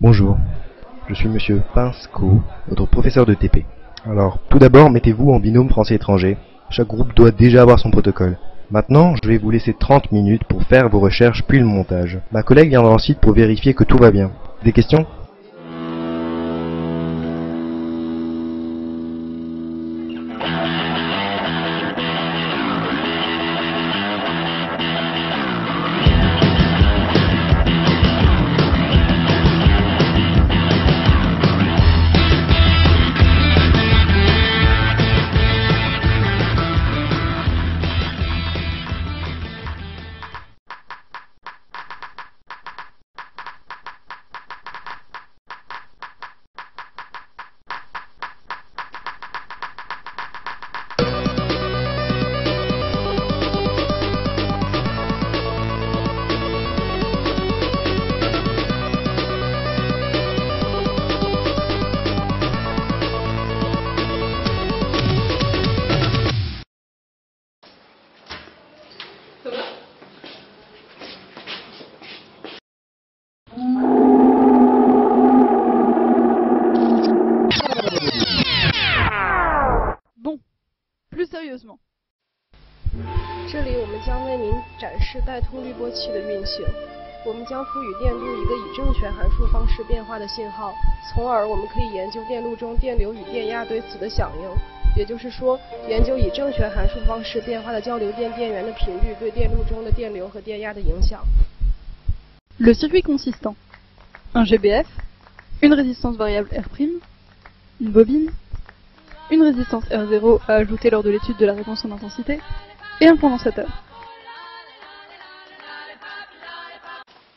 Bonjour, je suis Monsieur Pinsco, votre professeur de TP. Alors, tout d'abord, mettez-vous en binôme français-étranger. Chaque groupe doit déjà avoir son protocole. Maintenant, je vais vous laisser 30 minutes pour faire vos recherches puis le montage. Ma collègue viendra ensuite pour vérifier que tout va bien. Des questions ? Bon, plus sérieusement. 这里我们将为您展示带通滤波器的运行。我们将赋予电路一个以正弦函数方式变化的信号，从而我们可以研究电路中电流与电压对此的响应。也就是说，研究以正弦函数方式变化的交流电电源的频率对电路中的电流和电压的影响。Le circuit consistant: un GBF, une résistance variable R', une bobine, une résistance R0 à ajouter lors de l'étude de la réponse en intensité, et un condensateur.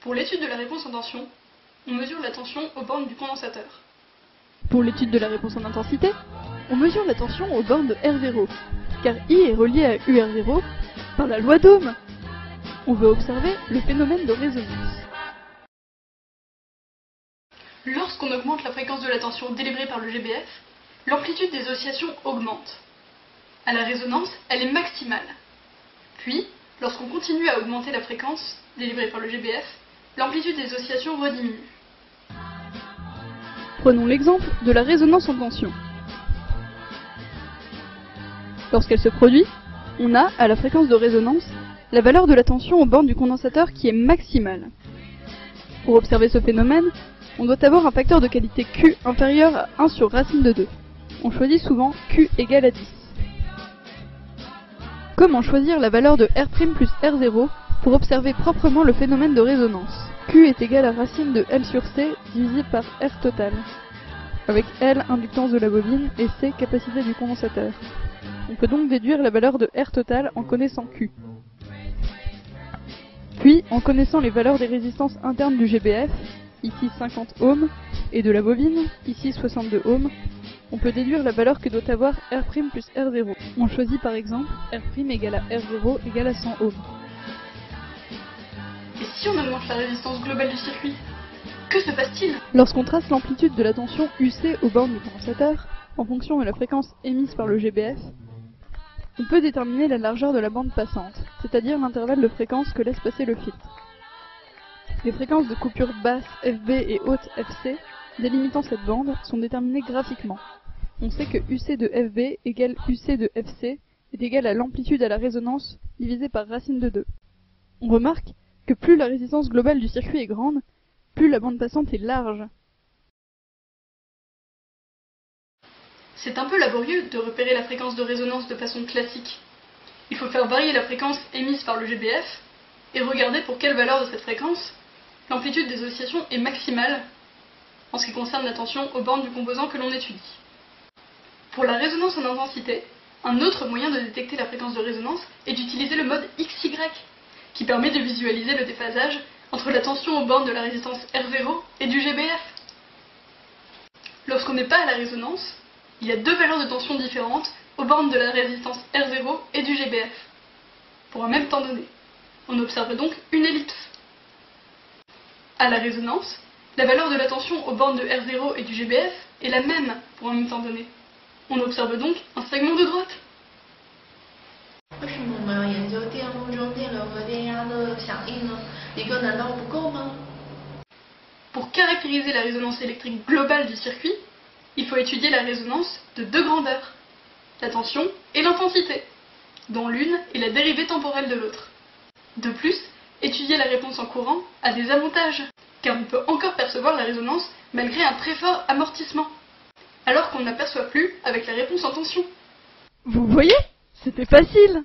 Pour l'étude de la réponse en tension, on mesure la tension aux bornes du condensateur. Pour l'étude de la réponse en intensité, on mesure la tension aux bornes de R0, car I est relié à UR0 par la loi d'Ohm. On veut observer le phénomène de résonance. Lorsqu'on augmente la fréquence de la tension délivrée par le GBF, l'amplitude des oscillations augmente. À la résonance, elle est maximale. Puis, lorsqu'on continue à augmenter la fréquence délivrée par le GBF, l'amplitude des oscillations rediminue. Prenons l'exemple de la résonance en tension. Lorsqu'elle se produit, on a, à la fréquence de résonance, la valeur de la tension aux bornes du condensateur qui est maximale. Pour observer ce phénomène, on doit avoir un facteur de qualité Q inférieur à 1 sur racine de 2. On choisit souvent Q égale à 10. Comment choisir la valeur de R' plus R0 pour observer proprement le phénomène de résonance? Q est égal à racine de L sur C divisé par R total, avec L inductance de la bobine et C capacité du condensateur. On peut donc déduire la valeur de R total en connaissant Q. Puis, en connaissant les valeurs des résistances internes du GBF, ici 50 ohms, et de la bobine, ici 62 ohms, on peut déduire la valeur que doit avoir R' plus R0. On choisit par exemple R' égale à R0 égale à 100 ohms. Et si on augmente la résistance globale du circuit, que se passe-t-il? Lorsqu'on trace l'amplitude de la tension UC aux bornes du condensateur, en fonction de la fréquence émise par le GBF, on peut déterminer la largeur de la bande passante, c'est-à-dire l'intervalle de fréquence que laisse passer le filtre. Les fréquences de coupure basse FB et haute FC, délimitant cette bande, sont déterminées graphiquement. On sait que UC de FB égale UC de FC est égal à l'amplitude à la résonance divisée par racine de 2. On remarque que plus la résistance globale du circuit est grande, plus la bande passante est large. C'est un peu laborieux de repérer la fréquence de résonance de façon classique. Il faut faire varier la fréquence émise par le GBF et regarder pour quelle valeur de cette fréquence l'amplitude des oscillations est maximale en ce qui concerne la tension aux bornes du composant que l'on étudie. Pour la résonance en intensité, un autre moyen de détecter la fréquence de résonance est d'utiliser le mode XY, qui permet de visualiser le déphasage entre la tension aux bornes de la résistance R0 et du GBF. Lorsqu'on n'est pas à la résonance, il y a deux valeurs de tension différentes aux bornes de la résistance R0 et du GBF, pour un même temps donné. On observe donc une ellipse. À la résonance, la valeur de la tension aux bornes de R0 et du GBF est la même pour un même temps donné. On observe donc un segment de droite. 为什么我们要研究电路中电流和电压的响应呢？理论难道不够吗？ Pour caractériser la résonance électrique globale du circuit, il faut étudier la résonance de deux grandeurs, la tension et l'intensité, dont l'une est la dérivée temporelle de l'autre. De plus, étudier la réponse en courant a des avantages, car on peut encore percevoir la résonance malgré un très fort amortissement, alors qu'on ne l'aperçoit plus avec la réponse en tension. Vous voyez? C'était facile!